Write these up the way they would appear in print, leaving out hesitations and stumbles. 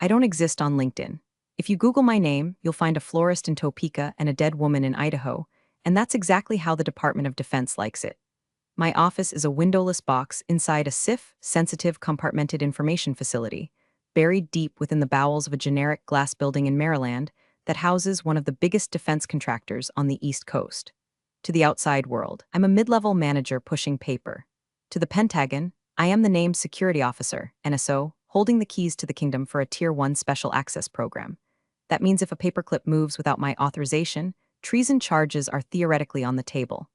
I don't exist on LinkedIn. If you Google my name, you'll find a florist in Topeka and a dead woman in Idaho, and that's exactly how the Department of Defense likes it. My office is a windowless box inside a SIF, sensitive compartmented information facility, buried deep within the bowels of a generic glass building in Maryland that houses one of the biggest defense contractors on the East Coast. To the outside world, I'm a mid-level manager pushing paper. To the Pentagon, I am the named security officer, NSO, holding the keys to the kingdom for a Tier 1 special access program. That means if a paperclip moves without my authorization, treason charges are theoretically on the table.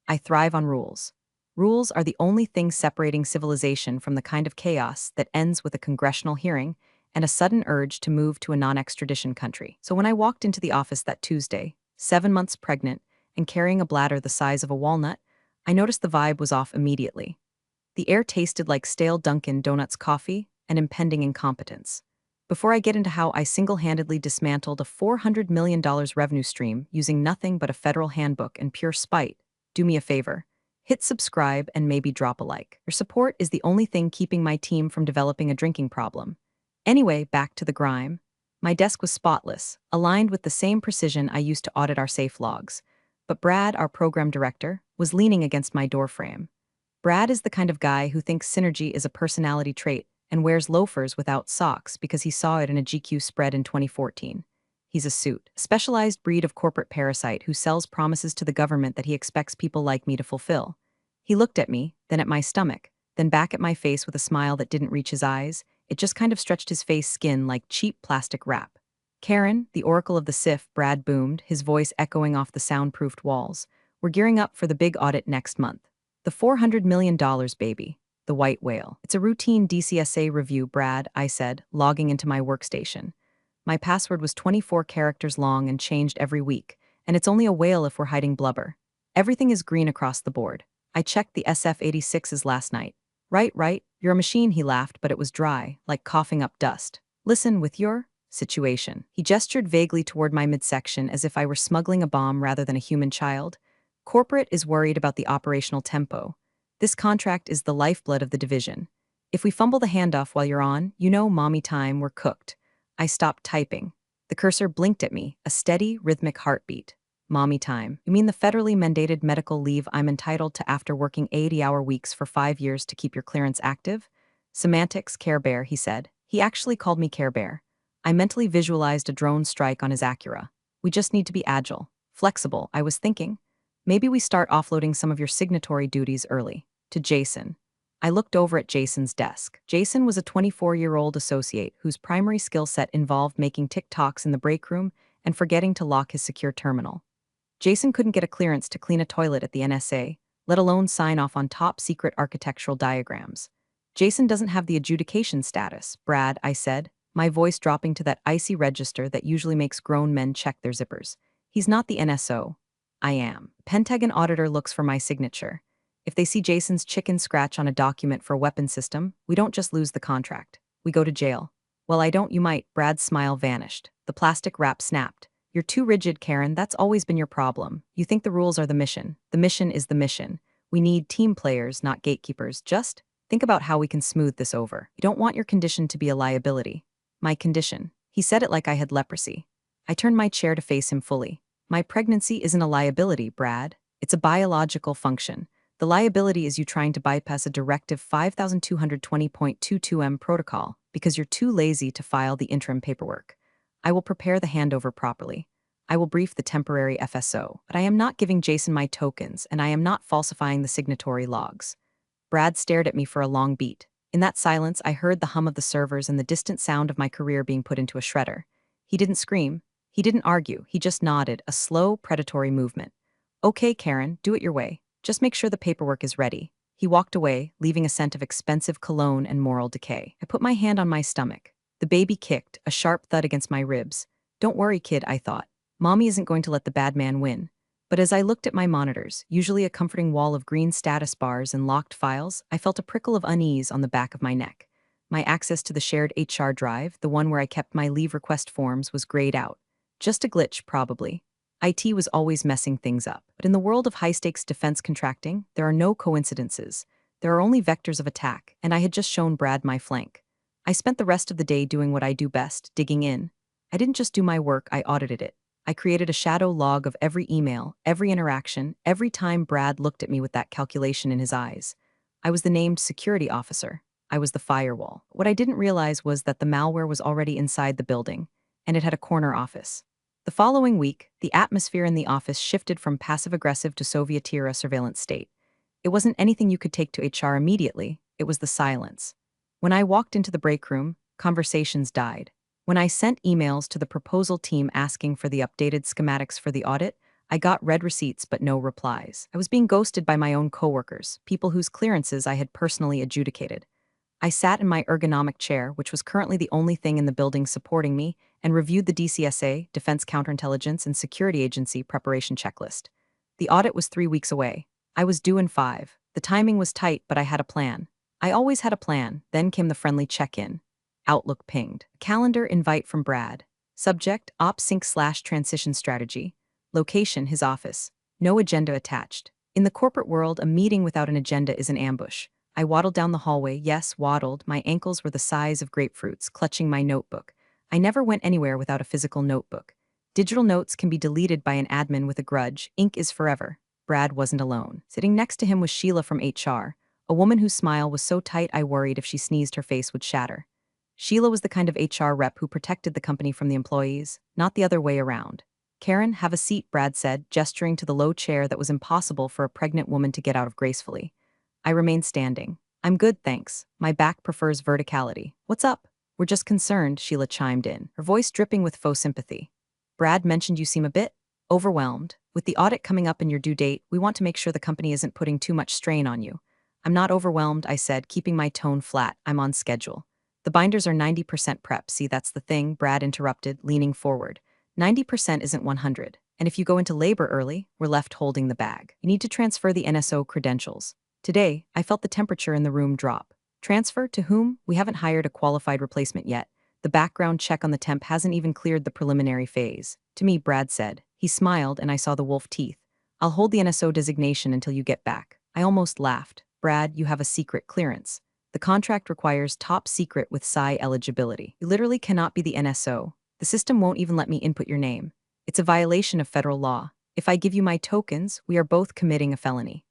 I thrive on rules. Rules are the only thing separating civilization from the kind of chaos that ends with a congressional hearing and a sudden urge to move to a non-extradition country. So when I walked into the office that Tuesday, 7 months pregnant and carrying a bladder the size of a walnut, I noticed the vibe was off immediately. The air tasted like stale Dunkin' Donuts coffee and impending incompetence. Before I get into how I single-handedly dismantled a $400 million revenue stream using nothing but a federal handbook and pure spite, do me a favor. Hit subscribe and maybe drop a like. Your support is the only thing keeping my team from developing a drinking problem. Anyway, back to the grime. My desk was spotless, aligned with the same precision I used to audit our safe logs. But Brad, our program director, was leaning against my doorframe. Brad is the kind of guy who thinks synergy is a personality trait and wears loafers without socks because he saw it in a GQ spread in 2014. He's a suit, a specialized breed of corporate parasite who sells promises to the government that he expects people like me to fulfill. He looked at me, then at my stomach, then back at my face with a smile that didn't reach his eyes. It just kind of stretched his face skin like cheap plastic wrap. Karen, the oracle of the SIF, Brad boomed, his voice echoing off the soundproofed walls. We're gearing up for the big audit next month. The $400 million, baby. The white whale. It's a routine DCSA review, Brad, I said, logging into my workstation. My password was 24 characters long and changed every week, and it's only a whale if we're hiding blubber. Everything is green across the board. I checked the SF-86s last night. Right, you're a machine, he laughed, but it was dry, like coughing up dust. Listen, with your situation. He gestured vaguely toward my midsection as if I were smuggling a bomb rather than a human child. Corporate is worried about the operational tempo. This contract is the lifeblood of the division. If we fumble the handoff while you're on, you know, mommy time, we're cooked. I stopped typing. The cursor blinked at me, a steady, rhythmic heartbeat. Mommy time. You mean the federally mandated medical leave I'm entitled to after working 80-hour weeks for 5 years to keep your clearance active? Semantics, Care Bear, he said. He actually called me Care Bear. I mentally visualized a drone strike on his Acura. We just need to be agile, flexible, I was thinking. Maybe we start offloading some of your signatory duties early. To Jason. I looked over at Jason's desk. Jason was a 24-year-old associate whose primary skill set involved making TikToks in the break room and forgetting to lock his secure terminal. Jason couldn't get a clearance to clean a toilet at the NSA, let alone sign off on top-secret architectural diagrams. Jason doesn't have the adjudication status, Brad, I said, my voice dropping to that icy register that usually makes grown men check their zippers. He's not the NSO. I am. Pentagon auditor looks for my signature. If they see Jason's chicken scratch on a document for a weapon system, we don't just lose the contract. We go to jail. Well, I don't, you might. Brad's smile vanished. The plastic wrap snapped. You're too rigid, Karen. That's always been your problem. You think the rules are the mission. The mission is the mission. We need team players, not gatekeepers. Just think about how we can smooth this over. You don't want your condition to be a liability. My condition. He said it like I had leprosy. I turned my chair to face him fully. My pregnancy isn't a liability, Brad. It's a biological function. The liability is you trying to bypass a Directive 5220.22m protocol because you're too lazy to file the interim paperwork. I will prepare the handover properly. I will brief the temporary FSO, but I am not giving Jason my tokens, and I am not falsifying the signatory logs. Brad stared at me for a long beat. In that silence, I heard the hum of the servers and the distant sound of my career being put into a shredder. He didn't scream. He didn't argue. He just nodded, a slow, predatory movement. Okay, Karen, do it your way. Just make sure the paperwork is ready. He walked away, leaving a scent of expensive cologne and moral decay. I put my hand on my stomach. The baby kicked, a sharp thud against my ribs. Don't worry, kid, I thought. Mommy isn't going to let the bad man win. But as I looked at my monitors, usually a comforting wall of green status bars and locked files, I felt a prickle of unease on the back of my neck. My access to the shared HR drive, the one where I kept my leave request forms, was grayed out. Just a glitch, probably. IT was always messing things up. But in the world of high-stakes defense contracting, there are no coincidences. There are only vectors of attack, and I had just shown Brad my flank. I spent the rest of the day doing what I do best, digging in. I didn't just do my work, I audited it. I created a shadow log of every email, every interaction, every time Brad looked at me with that calculation in his eyes. I was the named security officer. I was the firewall. What I didn't realize was that the malware was already inside the building, and it had a corner office. The following week, the atmosphere in the office shifted from passive-aggressive to Soviet-era surveillance state. It wasn't anything you could take to HR immediately, it was the silence. When I walked into the break room, conversations died. When I sent emails to the proposal team asking for the updated schematics for the audit, I got red receipts but no replies. I was being ghosted by my own coworkers, people whose clearances I had personally adjudicated. I sat in my ergonomic chair, which was currently the only thing in the building supporting me, and reviewed the DCSA, Defense Counterintelligence and Security Agency preparation checklist. The audit was 3 weeks away. I was due in 5. The timing was tight, but I had a plan. I always had a plan. Then came the friendly check-in. Outlook pinged. Calendar invite from Brad. Subject, op sync/transition strategy. Location, his office. No agenda attached. In the corporate world, a meeting without an agenda is an ambush. I waddled down the hallway, yes, waddled, my ankles were the size of grapefruits, clutching my notebook. I never went anywhere without a physical notebook. Digital notes can be deleted by an admin with a grudge. Ink is forever. Brad wasn't alone. Sitting next to him was Sheila from HR, a woman whose smile was so tight I worried if she sneezed her face would shatter. Sheila was the kind of HR rep who protected the company from the employees, not the other way around. Karen, have a seat, Brad said, gesturing to the low chair that was impossible for a pregnant woman to get out of gracefully. I remained standing. I'm good, thanks. My back prefers verticality. What's up? We're just concerned, Sheila chimed in, her voice dripping with faux sympathy. Brad mentioned you seem a bit overwhelmed. With the audit coming up and your due date, we want to make sure the company isn't putting too much strain on you. I'm not overwhelmed, I said, keeping my tone flat. I'm on schedule. The binders are 90% prep. See, that's the thing, Brad interrupted, leaning forward. 90% isn't 100. And if you go into labor early, we're left holding the bag. You need to transfer the NSO credentials. Today, I felt the temperature in the room drop. Transfer to whom? We haven't hired a qualified replacement yet. The background check on the temp hasn't even cleared the preliminary phase. To me, Brad said. He smiled and I saw the wolf teeth. I'll hold the NSO designation until you get back. I almost laughed. Brad, you have a secret clearance. The contract requires top secret with PSI eligibility. You literally cannot be the NSO. The system won't even let me input your name. It's a violation of federal law. If I give you my tokens, we are both committing a felony.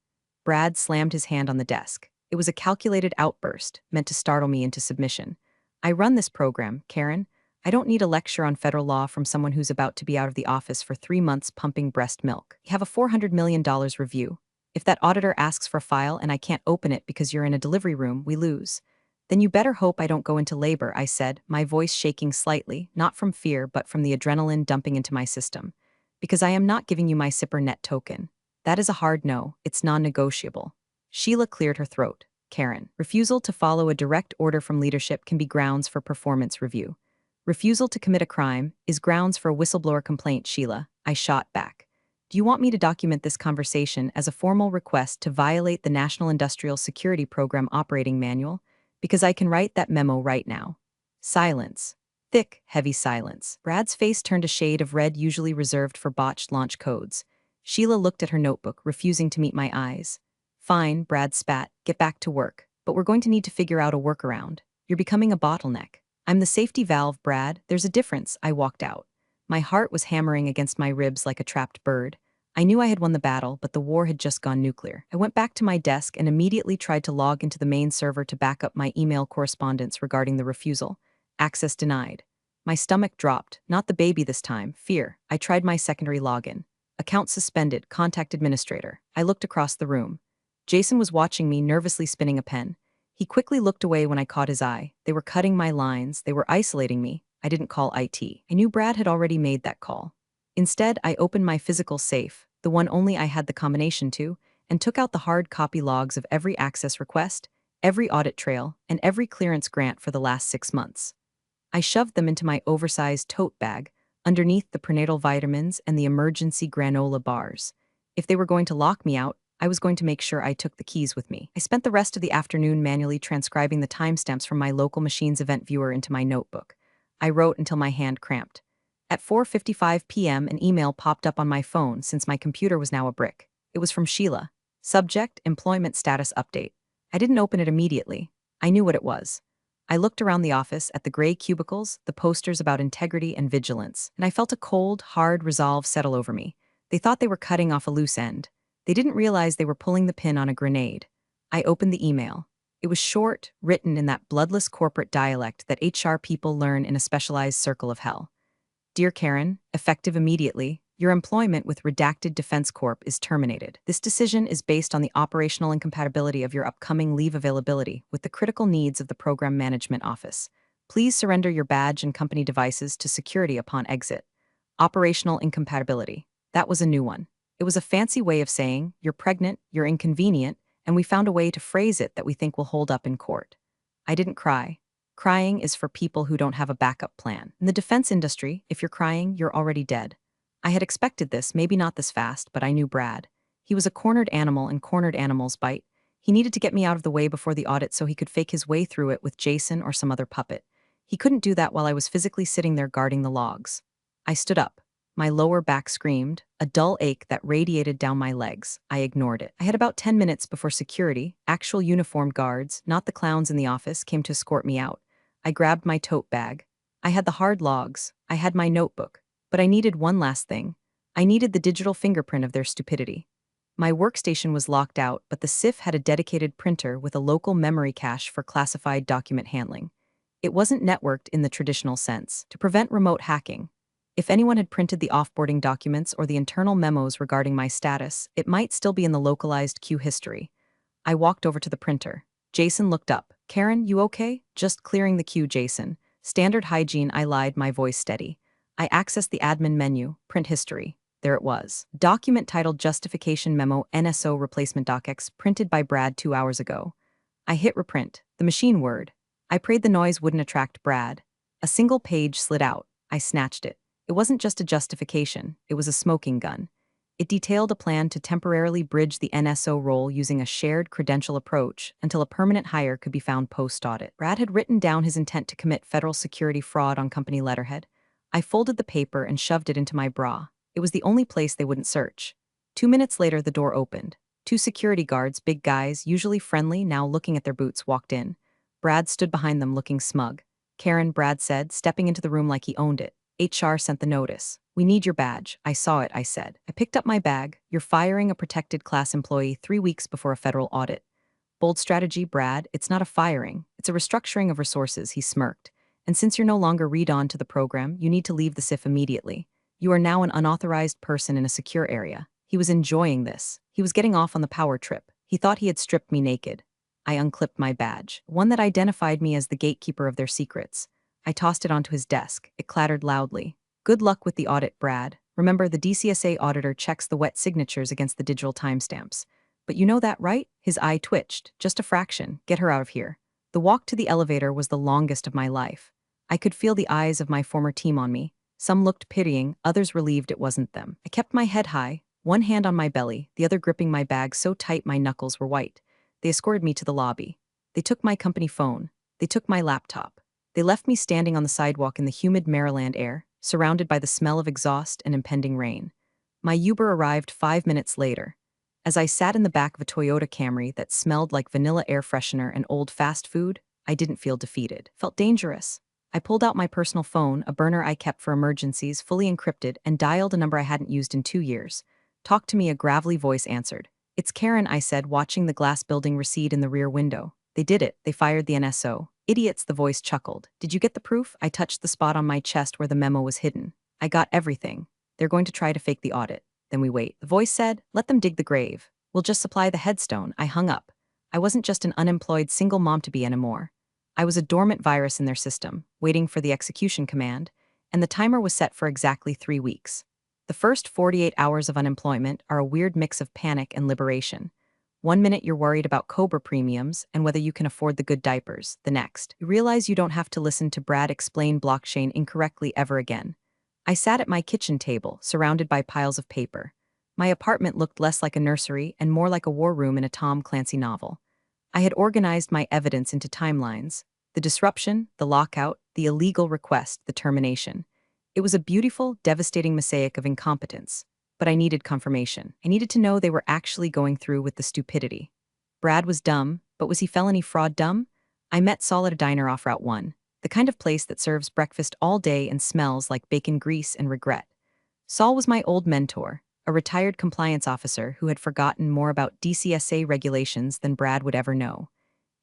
Brad slammed his hand on the desk. It was a calculated outburst, meant to startle me into submission. I run this program, Karen. I don't need a lecture on federal law from someone who's about to be out of the office for 3 months pumping breast milk. You have a $400 million review. If that auditor asks for a file and I can't open it because you're in a delivery room, we lose. Then you better hope I don't go into labor, I said, my voice shaking slightly, not from fear but from the adrenaline dumping into my system. Because I am not giving you my SIPR-net token. That is a hard no, it's non-negotiable. Sheila cleared her throat. Karen, refusal to follow a direct order from leadership can be grounds for performance review. Refusal to commit a crime is grounds for a whistleblower complaint, Sheila. I shot back. Do you want me to document this conversation as a formal request to violate the National Industrial Security Program Operating Manual? Because I can write that memo right now. Silence. Thick, heavy silence. Brad's face turned a shade of red usually reserved for botched launch codes. Sheila looked at her notebook, refusing to meet my eyes. Fine, Brad spat. Get back to work. But we're going to need to figure out a workaround. You're becoming a bottleneck. I'm the safety valve, Brad. There's a difference. I walked out. My heart was hammering against my ribs like a trapped bird. I knew I had won the battle, but the war had just gone nuclear. I went back to my desk and immediately tried to log into the main server to back up my email correspondence regarding the refusal. Access denied. My stomach dropped. Not the baby this time. Fear. I tried my secondary login. Account suspended. Contact administrator. I looked across the room. Jason was watching me, nervously spinning a pen. He quickly looked away when I caught his eye. They were cutting my lines. They were isolating me. I didn't call IT. I knew Brad had already made that call. Instead, I opened my physical safe, the one only I had the combination to, and took out the hard copy logs of every access request, every audit trail, and every clearance grant for the last 6 months. I shoved them into my oversized tote bag, underneath the prenatal vitamins and the emergency granola bars. If they were going to lock me out, I was going to make sure I took the keys with me. I spent the rest of the afternoon manually transcribing the timestamps from my local machine's event viewer into my notebook. I wrote until my hand cramped. At 4:55 p.m., an email popped up on my phone since my computer was now a brick. It was from Sheila. Subject, employment status update. I didn't open it immediately. I knew what it was. I looked around the office at the gray cubicles, the posters about integrity and vigilance, and I felt a cold, hard resolve settle over me. They thought they were cutting off a loose end. They didn't realize they were pulling the pin on a grenade. I opened the email. It was short, written in that bloodless corporate dialect that HR people learn in a specialized circle of hell. Dear Karen, effective immediately, your employment with Redacted Defense Corp is terminated. This decision is based on the operational incompatibility of your upcoming leave availability with the critical needs of the Program Management Office. Please surrender your badge and company devices to security upon exit. Operational incompatibility. That was a new one. It was a fancy way of saying, you're pregnant, you're inconvenient, and we found a way to phrase it that we think will hold up in court. I didn't cry. Crying is for people who don't have a backup plan. In the defense industry, if you're crying, you're already dead. I had expected this, maybe not this fast, but I knew Brad. He was a cornered animal and cornered animals bite. He needed to get me out of the way before the audit so he could fake his way through it with Jason or some other puppet. He couldn't do that while I was physically sitting there guarding the logs. I stood up. My lower back screamed, a dull ache that radiated down my legs. I ignored it. I had about 10 minutes before security, actual uniformed guards, not the clowns in the office, came to escort me out. I grabbed my tote bag. I had the hard logs. I had my notebook. But I needed one last thing. I needed the digital fingerprint of their stupidity. My workstation was locked out, but the SIF had a dedicated printer with a local memory cache for classified document handling. It wasn't networked in the traditional sense, to prevent remote hacking. If anyone had printed the offboarding documents or the internal memos regarding my status, it might still be in the localized queue history. I walked over to the printer. Jason looked up. Karen, you okay? Just clearing the queue, Jason. Standard hygiene, I lied, my voice steady. I accessed the admin menu, print history. There it was. Document titled Justification Memo NSO Replacement DocX, printed by Brad 2 hours ago. I hit reprint. The machine whirred. I prayed the noise wouldn't attract Brad. A single page slid out. I snatched it. It wasn't just a justification, it was a smoking gun. It detailed a plan to temporarily bridge the NSO role using a shared credential approach until a permanent hire could be found post-audit. Brad had written down his intent to commit federal security fraud on company letterhead. I folded the paper and shoved it into my bra. It was the only place they wouldn't search. 2 minutes later, the door opened. 2 security guards, big guys, usually friendly, now looking at their boots, walked in. Brad stood behind them looking smug. Karen, Brad said, stepping into the room like he owned it. HR sent the notice. We need your badge. I saw it, I said. I picked up my bag. You're firing a protected class employee 3 weeks before a federal audit. Bold strategy, Brad. It's not a firing. It's a restructuring of resources, he smirked. And since you're no longer read-on to the program, you need to leave the SIF immediately. You are now an unauthorized person in a secure area. He was enjoying this. He was getting off on the power trip. He thought he had stripped me naked. I unclipped my badge, one that identified me as the gatekeeper of their secrets. I tossed it onto his desk. It clattered loudly. Good luck with the audit, Brad. Remember, the DCSA auditor checks the wet signatures against the digital timestamps. But you know that, right? His eye twitched. Just a fraction. Get her out of here. The walk to the elevator was the longest of my life. I could feel the eyes of my former team on me. Some looked pitying, others relieved it wasn't them. I kept my head high, one hand on my belly, the other gripping my bag so tight my knuckles were white. They escorted me to the lobby. They took my company phone. They took my laptop. They left me standing on the sidewalk in the humid Maryland air, surrounded by the smell of exhaust and impending rain. My Uber arrived 5 minutes later. As I sat in the back of a Toyota Camry that smelled like vanilla air freshener and old fast food, I didn't feel defeated. Felt dangerous. I pulled out my personal phone, a burner I kept for emergencies, fully encrypted, and dialed a number I hadn't used in 2 years. Talk to me, a gravelly voice answered. It's Karen, I said, watching the glass building recede in the rear window. They did it. They fired the NSO. Idiots, the voice chuckled. Did you get the proof? I touched the spot on my chest where the memo was hidden. I got everything. They're going to try to fake the audit. Then we wait. The voice said, let them dig the grave. We'll just supply the headstone. I hung up. I wasn't just an unemployed single mom-to-be anymore. I was a dormant virus in their system, waiting for the execution command, and the timer was set for exactly 3 weeks. The first 48 hours of unemployment are a weird mix of panic and liberation. 1 minute you're worried about Cobra premiums and whether you can afford the good diapers. The next, you realize you don't have to listen to Brad explain blockchain incorrectly ever again. I sat at my kitchen table, surrounded by piles of paper. My apartment looked less like a nursery and more like a war room in a Tom Clancy novel. I had organized my evidence into timelines: the disruption, the lockout, the illegal request, the termination. It was a beautiful, devastating mosaic of incompetence. But I needed confirmation. I needed to know they were actually going through with the stupidity. Brad was dumb, but was he felony fraud dumb? I met Saul at a diner off Route 1, the kind of place that serves breakfast all day and smells like bacon grease and regret. Saul was my old mentor, a retired compliance officer who had forgotten more about DCSA regulations than Brad would ever know.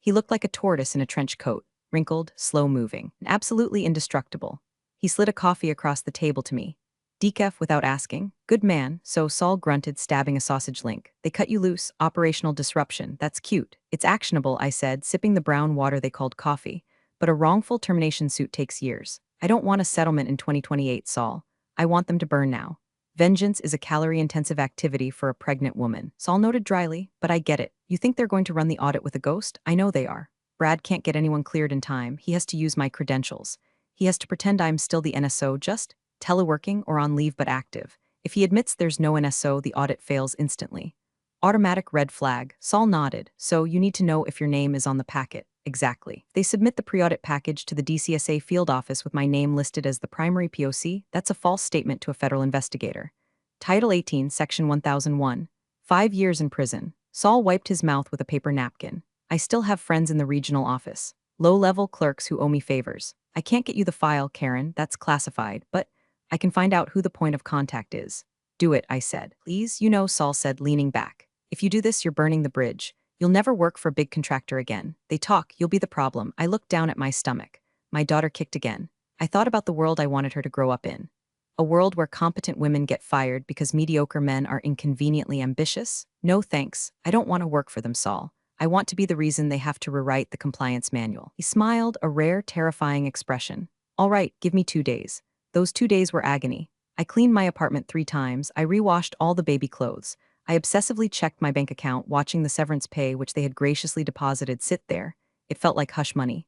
He looked like a tortoise in a trench coat, wrinkled, slow-moving, and absolutely indestructible. He slid a coffee across the table to me. Decaf without asking. Good man, so Saul grunted, stabbing a sausage link. They cut you loose, operational disruption. That's cute. It's actionable, I said, sipping the brown water they called coffee. But a wrongful termination suit takes years. I don't want a settlement in 2028, Saul. I want them to burn now. Vengeance is a calorie-intensive activity for a pregnant woman. Saul noted dryly, but I get it. You think they're going to run the audit with a ghost? I know they are. Brad can't get anyone cleared in time. He has to use my credentials. He has to pretend I'm still the NSO, just teleworking or on leave but active. If he admits there's no NSO, the audit fails instantly. Automatic red flag. Saul nodded. So you need to know if your name is on the packet. Exactly. They submit the pre-audit package to the DCSA field office with my name listed as the primary POC. That's a false statement to a federal investigator. Title 18, Section 1001. 5 years in prison. Saul wiped his mouth with a paper napkin. I still have friends in the regional office. Low-level clerks who owe me favors. I can't get you the file, Karen. That's classified, but I can find out who the point of contact is. Do it, I said. Please, Saul said, leaning back. If you do this, you're burning the bridge. You'll never work for a big contractor again. They talk, you'll be the problem. I looked down at my stomach. My daughter kicked again. I thought about the world I wanted her to grow up in. A world where competent women get fired because mediocre men are inconveniently ambitious? No thanks. I don't want to work for them, Saul. I want to be the reason they have to rewrite the compliance manual. He smiled, a rare, terrifying expression. All right, give me 2 days. Those 2 days were agony. I cleaned my apartment 3 times. I rewashed all the baby clothes. I obsessively checked my bank account, watching the severance pay which they had graciously deposited sit there. It felt like hush money.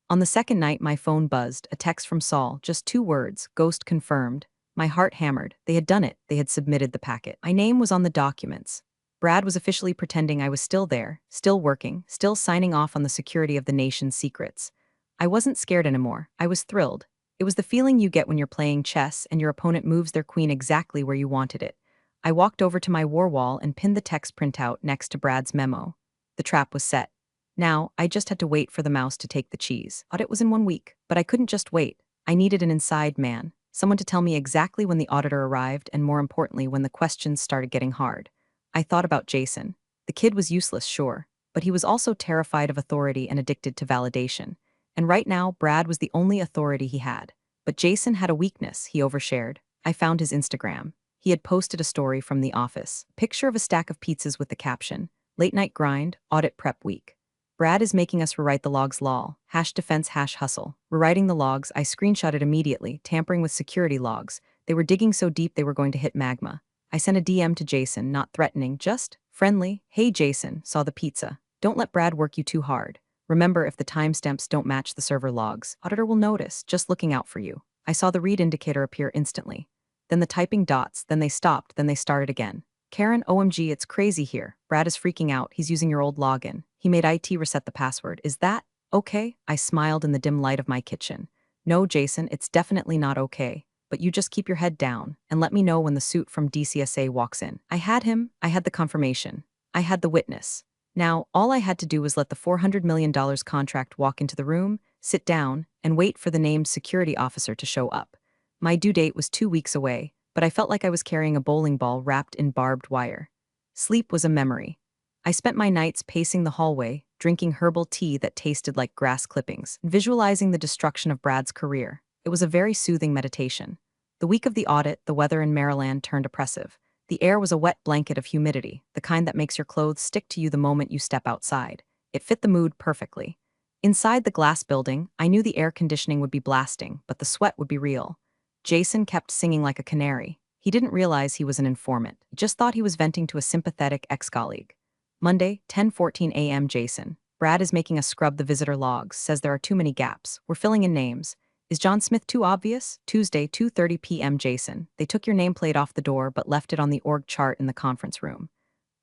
On the second night, my phone buzzed, a text from Saul, just 2 words, ghost confirmed. My heart hammered. They had done it. They had submitted the packet. My name was on the documents. Brad was officially pretending I was still there, still working, still signing off on the security of the nation's secrets. I wasn't scared anymore. I was thrilled. It was the feeling you get when you're playing chess and your opponent moves their queen exactly where you wanted it. I walked over to my war wall and pinned the text printout next to Brad's memo. The trap was set. Now, I just had to wait for the mouse to take the cheese. Audit was in 1 week, but I couldn't just wait. I needed an inside man, someone to tell me exactly when the auditor arrived and, more importantly, when the questions started getting hard. I thought about Jason. The kid was useless, sure, but he was also terrified of authority and addicted to validation. And right now, Brad was the only authority he had. But Jason had a weakness he overshared. I found his Instagram. He had posted a story from the office. Picture of a stack of pizzas with the caption, "Late night grind, audit prep week." Brad is making us rewrite the logs lol. #defense #hustle. Rewriting the logs, I screenshotted immediately, tampering with security logs. They were digging so deep they were going to hit magma. I sent a DM to Jason, not threatening, just friendly. Hey Jason, saw the pizza. Don't let Brad work you too hard. Remember, if the timestamps don't match the server logs, auditor will notice, just looking out for you. I saw the read indicator appear instantly. Then the typing dots, then they stopped, then they started again. Karen, OMG, it's crazy here. Brad is freaking out. He's using your old login. He made IT reset the password. Is that okay? I smiled in the dim light of my kitchen. No, Jason, it's definitely not okay. But you just keep your head down and let me know when the suit from DCSA walks in. I had him. I had the confirmation. I had the witness. Now, all I had to do was let the $400 million contract walk into the room, sit down, and wait for the named security officer to show up. My due date was 2 weeks away, but I felt like I was carrying a bowling ball wrapped in barbed wire. Sleep was a memory. I spent my nights pacing the hallway, drinking herbal tea that tasted like grass clippings, visualizing the destruction of Brad's career. It was a very soothing meditation. The week of the audit, the weather in Maryland turned oppressive. The air was a wet blanket of humidity, the kind that makes your clothes stick to you the moment you step outside. It fit the mood perfectly. Inside the glass building, I knew the air conditioning would be blasting, but the sweat would be real. Jason kept singing like a canary. He didn't realize he was an informant. He just thought he was venting to a sympathetic ex-colleague. Monday, 10:14 a.m. Jason. Brad is making us scrub the visitor logs, says there are too many gaps. We're filling in names. Is John Smith too obvious? Tuesday, 2:30 p.m. Jason. They took your nameplate off the door but left it on the org chart in the conference room.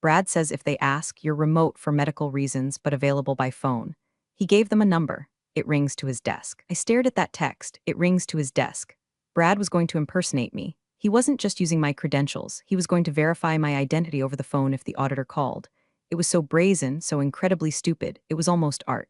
Brad says if they ask, you're remote for medical reasons but available by phone. He gave them a number. It rings to his desk. I stared at that text. It rings to his desk. Brad was going to impersonate me. He wasn't just using my credentials. He was going to verify my identity over the phone if the auditor called. It was so brazen, so incredibly stupid, it was almost art.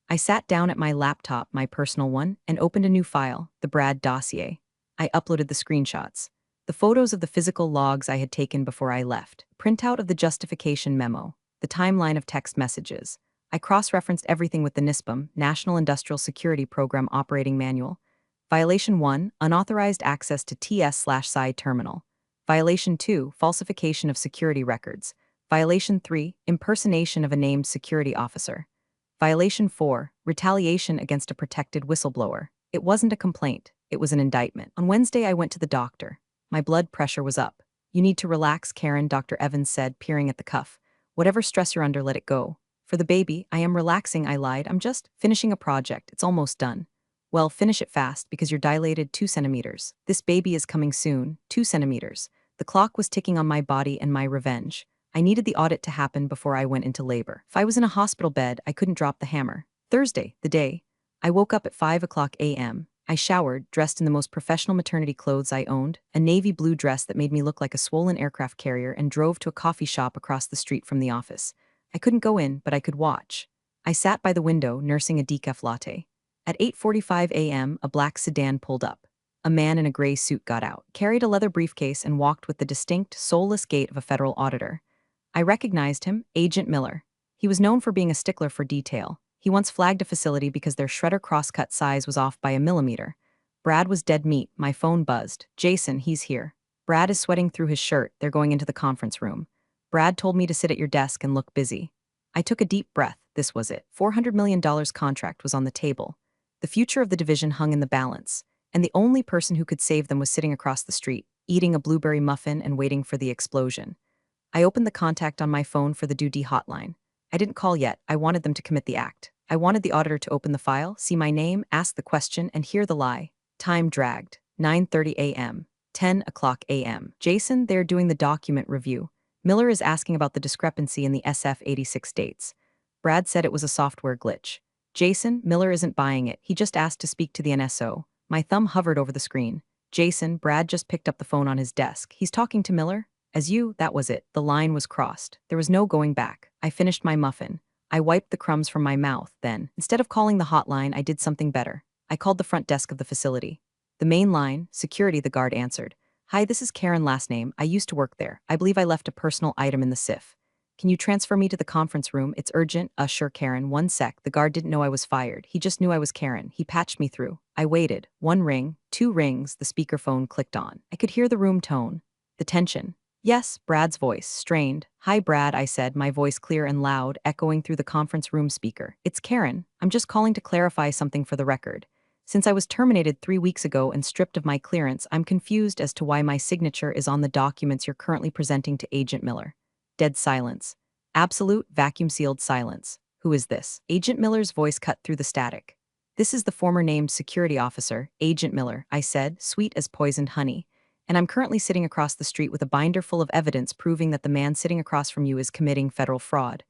I sat down at my laptop, my personal one, and opened a new file, the Brad dossier. I uploaded the screenshots, the photos of the physical logs I had taken before I left, printout of the justification memo, the timeline of text messages. I cross-referenced everything with the NISPOM, National Industrial Security Program Operating Manual. Violation 1, unauthorized access to TS/side terminal. Violation 2, falsification of security records. Violation 3, impersonation of a named security officer. Violation 4, retaliation against a protected whistleblower. It wasn't a complaint, it was an indictment. On Wednesday, I went to the doctor. My blood pressure was up. "You need to relax, Karen," Dr. Evans said, peering at the cuff. "Whatever stress you're under, let it go." "For the baby, I am relaxing," I lied. "I'm just finishing a project. It's almost done." "Well, finish it fast, because you're dilated 2 centimeters. This baby is coming soon, 2 centimeters. The clock was ticking on my body and my revenge. I needed the audit to happen before I went into labor. If I was in a hospital bed, I couldn't drop the hammer. Thursday, the day. I woke up at 5 o'clock a.m. I showered, dressed in the most professional maternity clothes I owned, a navy blue dress that made me look like a swollen aircraft carrier, and drove to a coffee shop across the street from the office. I couldn't go in, but I could watch. I sat by the window, nursing a decaf latte. At 8:45 a.m., a black sedan pulled up. A man in a gray suit got out, carried a leather briefcase, and walked with the distinct, soulless gait of a federal auditor. I recognized him, Agent Miller. He was known for being a stickler for detail. He once flagged a facility because their shredder crosscut size was off by a millimeter. Brad was dead meat. My phone buzzed. "Jason, he's here." "Brad is sweating through his shirt. They're going into the conference room." "Brad told me to sit at your desk and look busy." I took a deep breath. This was it. $400 million contract was on the table. The future of the division hung in the balance, and the only person who could save them was sitting across the street, eating a blueberry muffin and waiting for the explosion. I opened the contact on my phone for the duty hotline. I didn't call yet. I wanted them to commit the act. I wanted the auditor to open the file, see my name, ask the question, and hear the lie. Time dragged. 9:30 a.m. 10 o'clock a.m. "Jason, they're doing the document review. Miller is asking about the discrepancy in the SF-86 dates." Brad said it was a software glitch. "Jason, Miller isn't buying it. He just asked to speak to the NSO." My thumb hovered over the screen. "Jason," Brad just picked up the phone on his desk. "He's talking to Miller?" That was it. The line was crossed. There was no going back. I finished my muffin. I wiped the crumbs from my mouth, then, instead of calling the hotline, I did something better. I called the front desk of the facility. "The main line, security," the guard answered. "Hi, this is Karen, last name. I used to work there. I believe I left a personal item in the SIF. Can you transfer me to the conference room? It's urgent." Sure, Karen, 1 sec." The guard didn't know I was fired. He just knew I was Karen. He patched me through. I waited. 1 ring, 2 rings, the speakerphone clicked on. I could hear the room tone. The tension. "Yes," Brad's voice, strained. "Hi, Brad," I said, my voice clear and loud, echoing through the conference room speaker. "It's Karen. I'm just calling to clarify something for the record. Since I was terminated 3 weeks ago and stripped of my clearance, I'm confused as to why my signature is on the documents you're currently presenting to Agent Miller." Dead silence. Absolute, vacuum-sealed silence. "Who is this?" Agent Miller's voice cut through the static. "This is the former named security officer, Agent Miller," I said, sweet as poisoned honey. "And I'm currently sitting across the street with a binder full of evidence proving that the man sitting across from you is committing federal fraud.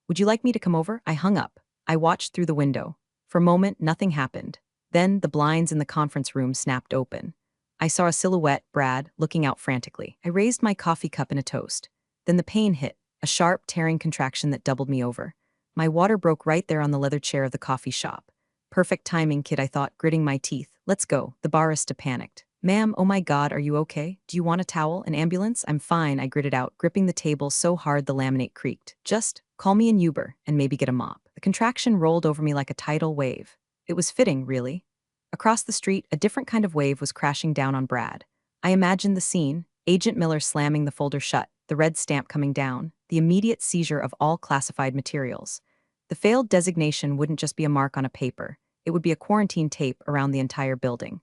Would you like me to come over?" I hung up. I watched through the window. For a moment, nothing happened. Then, the blinds in the conference room snapped open. I saw a silhouette, Brad, looking out frantically. I raised my coffee cup in a toast. Then the pain hit, a sharp, tearing contraction that doubled me over. My water broke right there on the leather chair of the coffee shop. "Perfect timing, kid," I thought, gritting my teeth. "Let's go." The barista panicked. "Ma'am, oh my God, are you okay? Do you want a towel, an ambulance?" "I'm fine," I gritted out, gripping the table so hard the laminate creaked. "Just call me an Uber and maybe get a mop." The contraction rolled over me like a tidal wave. It was fitting, really. Across the street, a different kind of wave was crashing down on Brad. I imagined the scene, Agent Miller slamming the folder shut, the red stamp coming down, the immediate seizure of all classified materials. The failed designation wouldn't just be a mark on a paper. It would be a quarantine tape around the entire building.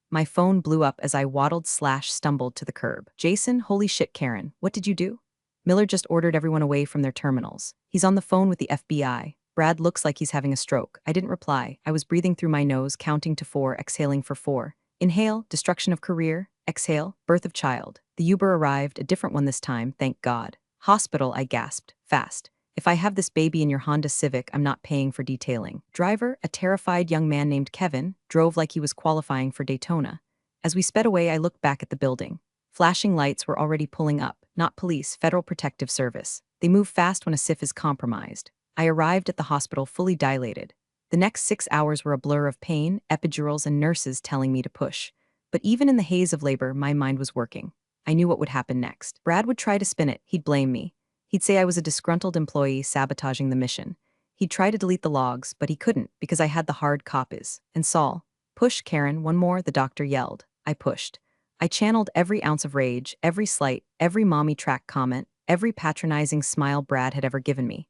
My phone blew up as I waddled/stumbled to the curb. "Jason, holy shit, Karen, what did you do?" "Miller just ordered everyone away from their terminals. He's on the phone with the FBI. Brad looks like he's having a stroke." I didn't reply. I was breathing through my nose, counting to 4, exhaling for 4. Inhale, destruction of career. Exhale, birth of child. The Uber arrived, a different one this time, thank God. "Hospital," I gasped. "Fast. If I have this baby in your Honda Civic, I'm not paying for detailing." Driver, a terrified young man named Kevin, drove like he was qualifying for Daytona. As we sped away, I looked back at the building. Flashing lights were already pulling up. Not police, Federal Protective Service. They move fast when a SIF is compromised. I arrived at the hospital fully dilated. The next 6 hours were a blur of pain, epidurals, and nurses telling me to push. But even in the haze of labor, my mind was working. I knew what would happen next. Brad would try to spin it. He'd blame me. He'd say I was a disgruntled employee sabotaging the mission. He'd try to delete the logs, but he couldn't because I had the hard copies. And Saul, push, Karen, one more, the doctor yelled. I pushed. I channeled every ounce of rage, every slight, every mommy track comment, every patronizing smile Brad had ever given me.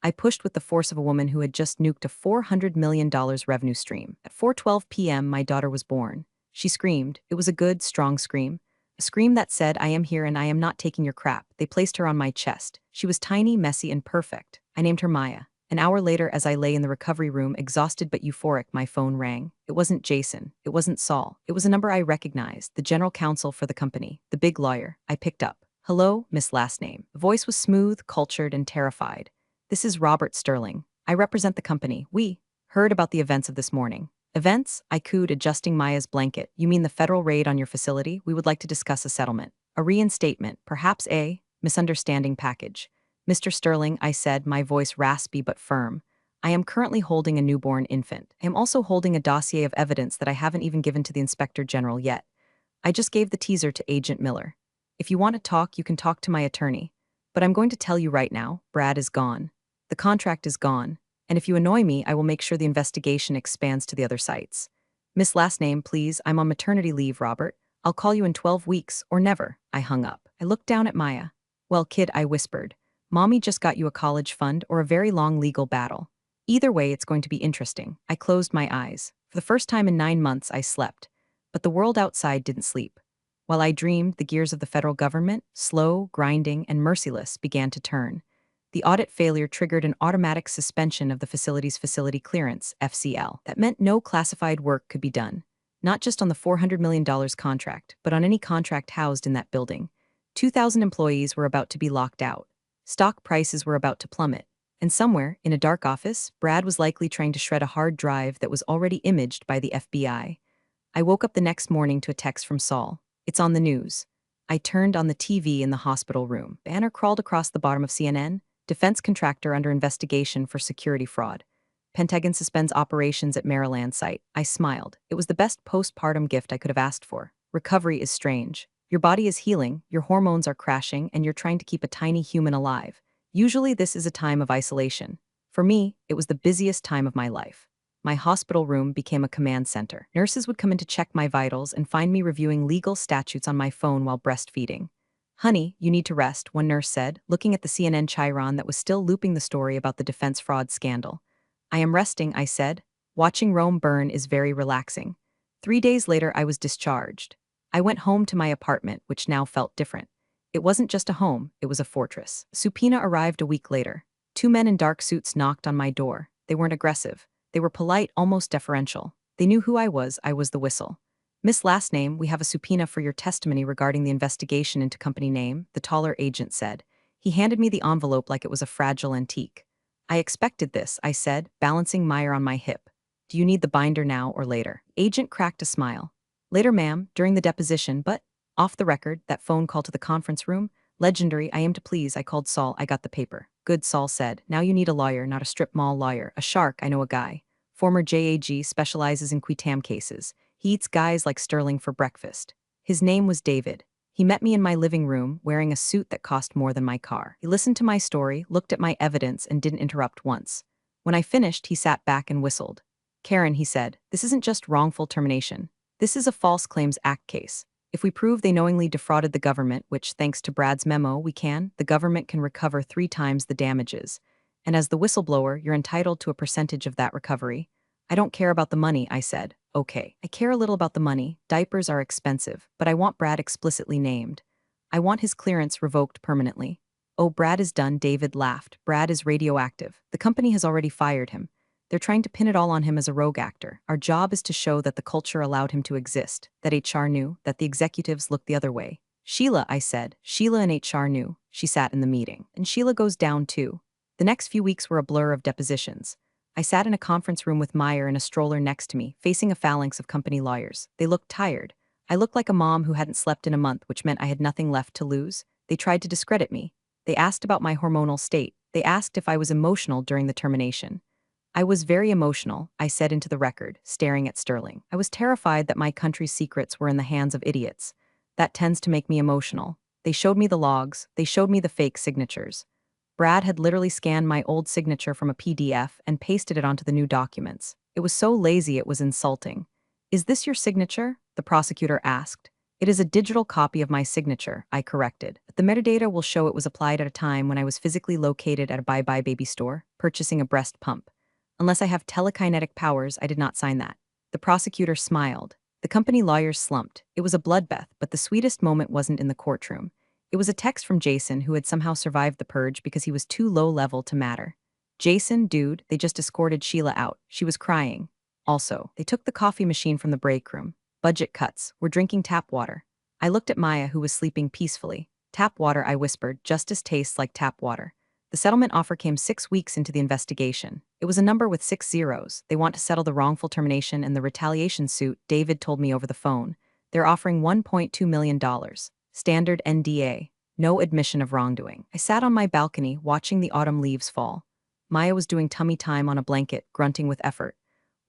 I pushed with the force of a woman who had just nuked a $400 million revenue stream. At 4:12 p.m., my daughter was born. She screamed. It was a good, strong scream. A scream that said, I am here and I am not taking your crap. They placed her on my chest. She was tiny, messy, and perfect. I named her Maya. An hour later, as I lay in the recovery room, exhausted but euphoric, my phone rang. It wasn't Jason. It wasn't Saul. It was a number I recognized, the general counsel for the company, the big lawyer. I picked up. Hello, Miss Last Name. The voice was smooth, cultured, and terrified. This is Robert Sterling. I represent the company. We heard about the events of this morning. Events? I cooed, adjusting Maya's blanket. You mean the federal raid on your facility? We would like to discuss a settlement. A reinstatement, perhaps a misunderstanding package. Mr. Sterling, I said, my voice raspy but firm. I am currently holding a newborn infant. I am also holding a dossier of evidence that I haven't even given to the Inspector General yet. I just gave the teaser to Agent Miller. If you want to talk, you can talk to my attorney. But I'm going to tell you right now, Brad is gone. The contract is gone. And if you annoy me, I will make sure the investigation expands to the other sites. Miss Last Name, please, I'm on maternity leave, Robert. I'll call you in 12 weeks, or never. I hung up. I looked down at Maya. Well, kid, I whispered. Mommy just got you a college fund or a very long legal battle. Either way, it's going to be interesting. I closed my eyes. For the first time in 9 months, I slept. But the world outside didn't sleep. While I dreamed, the gears of the federal government, slow, grinding, and merciless, began to turn. The audit failure triggered an automatic suspension of the facility's facility clearance, FCL. That meant no classified work could be done. Not just on the $400 million contract, but on any contract housed in that building. 2,000 employees were about to be locked out. Stock prices were about to plummet. And somewhere, in a dark office, Brad was likely trying to shred a hard drive that was already imaged by the FBI. I woke up the next morning to a text from Saul. It's on the news. I turned on the TV in the hospital room. Banner crawled across the bottom of CNN. Defense contractor under investigation for security fraud. Pentagon suspends operations at Maryland site. I smiled. It was the best postpartum gift I could have asked for. Recovery is strange. Your body is healing, your hormones are crashing, and you're trying to keep a tiny human alive. Usually this is a time of isolation. For me, it was the busiest time of my life. My hospital room became a command center. Nurses would come in to check my vitals and find me reviewing legal statutes on my phone while breastfeeding. Honey, you need to rest, one nurse said, looking at the CNN chyron that was still looping the story about the defense fraud scandal. I am resting, I said. Watching Rome burn is very relaxing. 3 days later, I was discharged. I went home to my apartment, which now felt different. It wasn't just a home, it was a fortress. Subpoena arrived a week later. 2 men in dark suits knocked on my door. They weren't aggressive. They were polite, almost deferential. They knew who I was the whistle. Miss Last Name, we have a subpoena for your testimony regarding the investigation into company name, the taller agent said. He handed me the envelope like it was a fragile antique. I expected this, I said, balancing Meyer on my hip. Do you need the binder now or later? Agent cracked a smile. Later, ma'am, during the deposition, but off the record, that phone call to the conference room, legendary, I am to please, I called Saul, I got the paper. Good, Saul said. Now you need a lawyer, not a strip mall lawyer. A shark, I know a guy. Former JAG, specializes in quitam cases. He eats guys like Sterling for breakfast. His name was David. He met me in my living room, wearing a suit that cost more than my car. He listened to my story, looked at my evidence, and didn't interrupt once. When I finished, he sat back and whistled. Karen, he said, this isn't just wrongful termination. This is a False Claims Act case. If we prove they knowingly defrauded the government, which, thanks to Brad's memo, the government can recover 3 times the damages. And as the whistleblower, you're entitled to a percentage of that recovery. I don't care about the money, I said. Okay, I care a little about the money. Diapers are expensive, but I want Brad explicitly named. I want his clearance revoked permanently. Oh, Brad is done, David laughed. Brad is radioactive. The company has already fired him. They're trying to pin it all on him as a rogue actor. Our job is to show that the culture allowed him to exist, that HR knew, that the executives looked the other way. Sheila, I said. Sheila and HR knew. She sat in the meeting. And Sheila goes down too. The next few weeks were a blur of depositions. I sat in a conference room with Meyer in a stroller next to me, facing a phalanx of company lawyers. They looked tired. I looked like a mom who hadn't slept in a month, which meant I had nothing left to lose. They tried to discredit me. They asked about my hormonal state. They asked if I was emotional during the termination. I was very emotional, I said into the record, staring at Sterling. I was terrified that my country's secrets were in the hands of idiots. That tends to make me emotional. They showed me the logs, they showed me the fake signatures. Brad had literally scanned my old signature from a PDF and pasted it onto the new documents. It was so lazy it was insulting. Is this your signature? The prosecutor asked. It is a digital copy of my signature, I corrected. The metadata will show it was applied at a time when I was physically located at a Bye Bye Baby store, purchasing a breast pump. Unless I have telekinetic powers, I did not sign that. The prosecutor smiled. The company lawyers slumped. It was a bloodbath, but the sweetest moment wasn't in the courtroom. It was a text from Jason, who had somehow survived the purge because he was too low level to matter. Jason, dude, they just escorted Sheila out. She was crying. Also, they took the coffee machine from the break room. Budget cuts. We're drinking tap water. I looked at Maya, who was sleeping peacefully. Tap water, I whispered. Justice tastes like tap water. The settlement offer came 6 weeks into the investigation. It was a number with 6 zeros. They want to settle the wrongful termination and the retaliation suit, David told me over the phone. They're offering $1.2 million. Standard NDA. No admission of wrongdoing. I sat on my balcony, watching the autumn leaves fall. Maya was doing tummy time on a blanket, grunting with effort.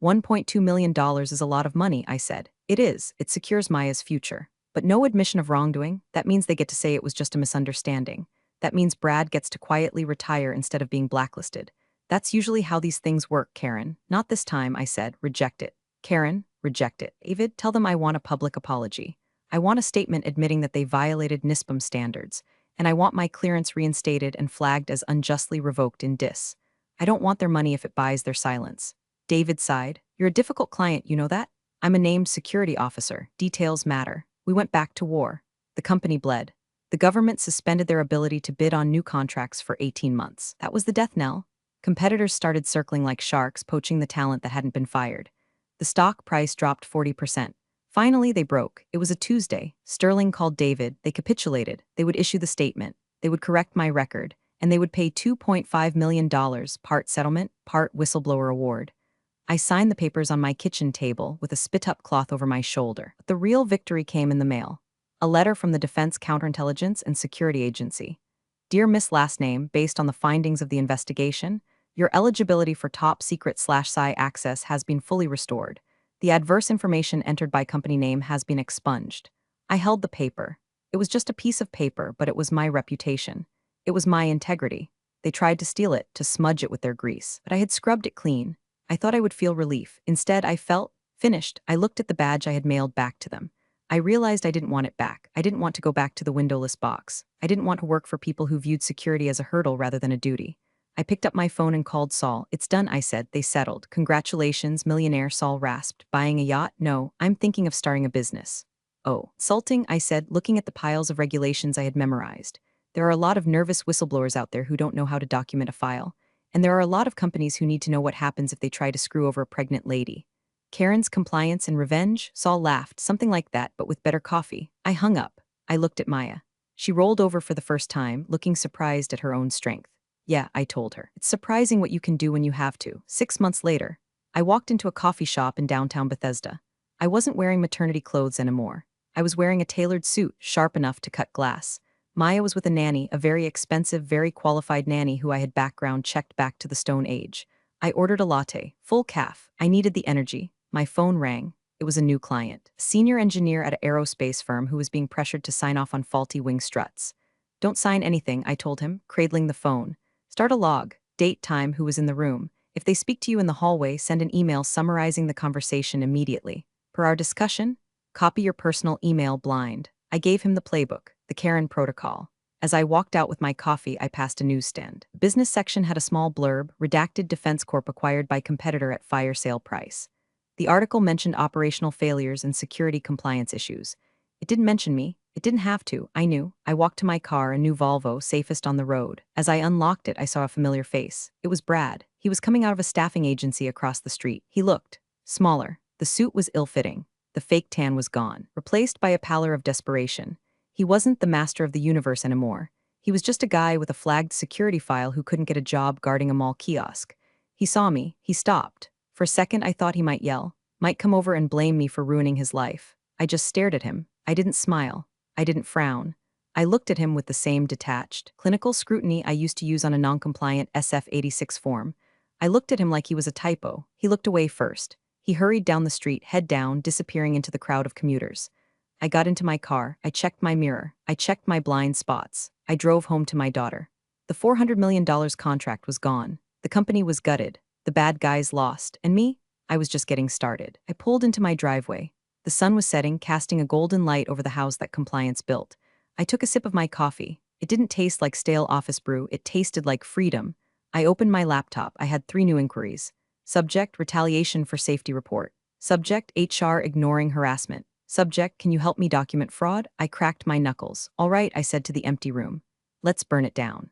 $1.2 million is a lot of money, I said. It is. It secures Maya's future. But no admission of wrongdoing? That means they get to say it was just a misunderstanding. That means Brad gets to quietly retire instead of being blacklisted. That's usually how these things work, Karen. Not this time, I said. Reject it. Karen, reject it. David, tell them I want a public apology. I want a statement admitting that they violated NISPM standards, and I want my clearance reinstated and flagged as unjustly revoked in DIS. I don't want their money if it buys their silence. David sighed. You're a difficult client, you know that? I'm a named security officer. Details matter. We went back to war. The company bled. The government suspended their ability to bid on new contracts for 18 months. That was the death knell. Competitors started circling like sharks, poaching the talent that hadn't been fired. The stock price dropped 40%. Finally, they broke. It was a Tuesday. Sterling called David. They capitulated. They would issue the statement. They would correct my record. And they would pay $2.5 million, part settlement, part whistleblower award. I signed the papers on my kitchen table with a spit-up cloth over my shoulder. But the real victory came in the mail. A letter from the Defense Counterintelligence and Security Agency. Dear Miss Last Name, based on the findings of the investigation, your eligibility for top secret/PSI access has been fully restored. The adverse information entered by company name has been expunged. I held the paper. It was just a piece of paper, but it was my reputation. It was my integrity. They tried to steal it, to smudge it with their grease, but I had scrubbed it clean. I thought I would feel relief. Instead, I felt finished. I looked at the badge I had mailed back to them. I realized I didn't want it back. I didn't want to go back to the windowless box. I didn't want to work for people who viewed security as a hurdle rather than a duty. I picked up my phone and called Saul. It's done, I said. They settled. Congratulations, millionaire, Saul rasped. Buying a yacht? No, I'm thinking of starting a business. Oh, insulting, I said, looking at the piles of regulations I had memorized. There are a lot of nervous whistleblowers out there who don't know how to document a file. And there are a lot of companies who need to know what happens if they try to screw over a pregnant lady. Karen's compliance and revenge? Saul laughed, something like that, but with better coffee. I hung up. I looked at Maya. She rolled over for the first time, looking surprised at her own strength. Yeah, I told her. It's surprising what you can do when you have to. 6 months later, I walked into a coffee shop in downtown Bethesda. I wasn't wearing maternity clothes anymore. I was wearing a tailored suit, sharp enough to cut glass. Maya was with a nanny, a very expensive, very qualified nanny who I had background checked back to the Stone Age. I ordered a latte, full caf. I needed the energy. My phone rang. It was a new client, a senior engineer at an aerospace firm who was being pressured to sign off on faulty wing struts. Don't sign anything, I told him, cradling the phone. Start a log, date, time, who was in the room. If they speak to you in the hallway, send an email summarizing the conversation immediately. Per our discussion, copy your personal email blind. I gave him the playbook, the Karen protocol. As I walked out with my coffee, I passed a newsstand. The business section had a small blurb, redacted Defense Corp acquired by competitor at fire sale price. The article mentioned operational failures and security compliance issues. It didn't mention me. It didn't have to. I knew. I walked to my car, a new Volvo, safest on the road. As I unlocked it, I saw a familiar face. It was Brad. He was coming out of a staffing agency across the street. He looked smaller. The suit was ill-fitting. The fake tan was gone, replaced by a pallor of desperation. He wasn't the master of the universe anymore. He was just a guy with a flagged security file who couldn't get a job guarding a mall kiosk. He saw me. He stopped. For a second, I thought he might yell, might come over and blame me for ruining his life. I just stared at him. I didn't smile. I didn't frown. I looked at him with the same detached, clinical scrutiny I used to use on a non-compliant SF-86 form. I looked at him like he was a typo. He looked away first. He hurried down the street, head down, disappearing into the crowd of commuters. I got into my car, I checked my mirror, I checked my blind spots. I drove home to my daughter. The $400 million contract was gone. The company was gutted. The bad guys lost. And me? I was just getting started. I pulled into my driveway. The sun was setting, casting a golden light over the house that compliance built. I took a sip of my coffee. It didn't taste like stale office brew, it tasted like freedom. I opened my laptop. I had 3 new inquiries. Subject, retaliation for safety report. Subject, HR ignoring harassment. Subject, can you help me document fraud? I cracked my knuckles. All right, I said to the empty room. Let's burn it down.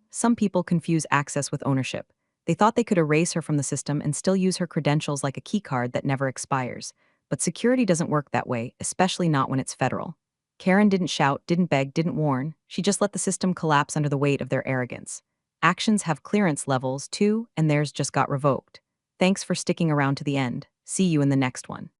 Some people confuse access with ownership. They thought they could erase her from the system and still use her credentials like a keycard that never expires. But security doesn't work that way, especially not when it's federal. Karen didn't shout, didn't beg, didn't warn. She just let the system collapse under the weight of their arrogance. Actions have clearance levels, too, and theirs just got revoked. Thanks for sticking around to the end. See you in the next one.